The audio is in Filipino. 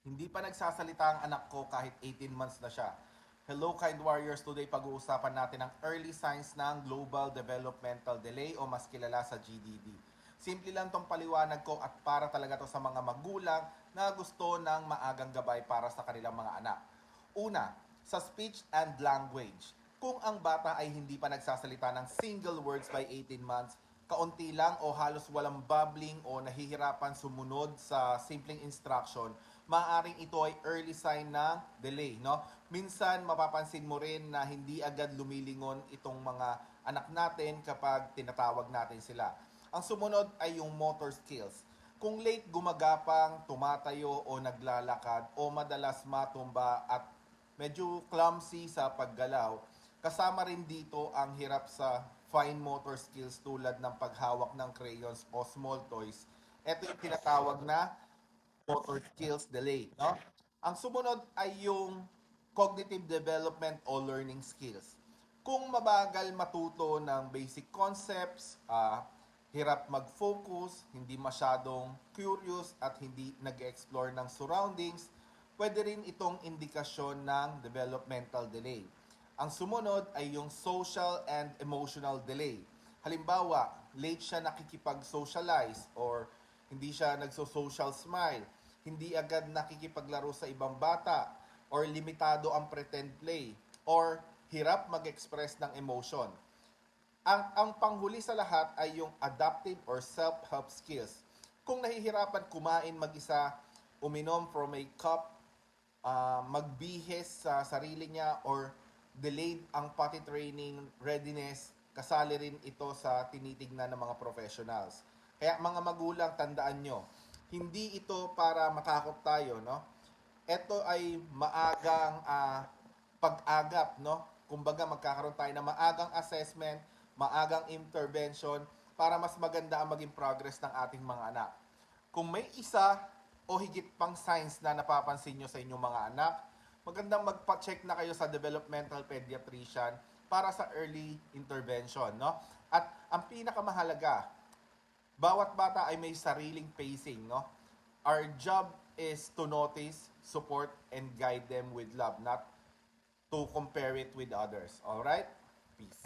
Hindi pa nagsasalita ang anak ko kahit 18 months na siya. Hello Kind Warriors, today pag-uusapan natin ang early signs ng Global Developmental Delay o mas kilala sa GDD. Simple lang tong paliwanag ko at para talaga to sa mga magulang na gusto ng maagang gabay para sa kanilang mga anak. Una, sa speech and language. Kung ang bata ay hindi pa nagsasalita ng single words by 18 months, kaunti lang o halos walang babbling o nahihirapan sumunod sa simpleng instruction, maaaring ito ay early sign ng delay, no? Minsan mapapansin mo rin na hindi agad lumilingon itong mga anak natin kapag tinatawag natin sila. Ang sumunod ay yung motor skills. Kung late gumagapang, tumatayo o naglalakad o madalas matumba at medyo clumsy sa paggalaw, kasama rin dito ang hirap sa fine motor skills tulad ng paghawak ng crayons o small toys. Ito yung tinatawag na motor skills delay, no? Ang sumunod ay yung cognitive development o learning skills. Kung mabagal matuto ng basic concepts, hirap mag-focus, hindi masyadong curious at hindi nag-explore ng surroundings, pwede rin itong indikasyon ng developmental delay. Ang sumunod ay yung social and emotional delay. Halimbawa, late siya nakikipag-socialize or hindi siya nagso-social smile, hindi agad nakikipaglaro sa ibang bata, or limitado ang pretend play, or hirap mag-express ng emotion. Ang panghuli sa lahat ay yung adaptive or self-help skills. Kung nahihirapan kumain mag-isa, uminom from a cup, magbihis sa sarili niya, or delayed ang potty training readiness, kasali rin ito sa tinitignan ng mga professionals. Kaya mga magulang, tandaan nyo, hindi ito para matakot tayo, no? Ito ay maagang pag-agap, no? Kumbaga magkakaroon tayo ng maagang assessment, maagang intervention para mas maganda ang maging progress ng ating mga anak. Kung may isa o higit pang signs na napapansin nyo sa inyong mga anak, magandang magpa-check na kayo sa developmental pediatrician para sa early intervention, no? At ang pinakamahalaga, bawat bata ay may sariling pacing, no? Our job is to notice, support, and guide them with love, not to compare it with others. All right? Peace.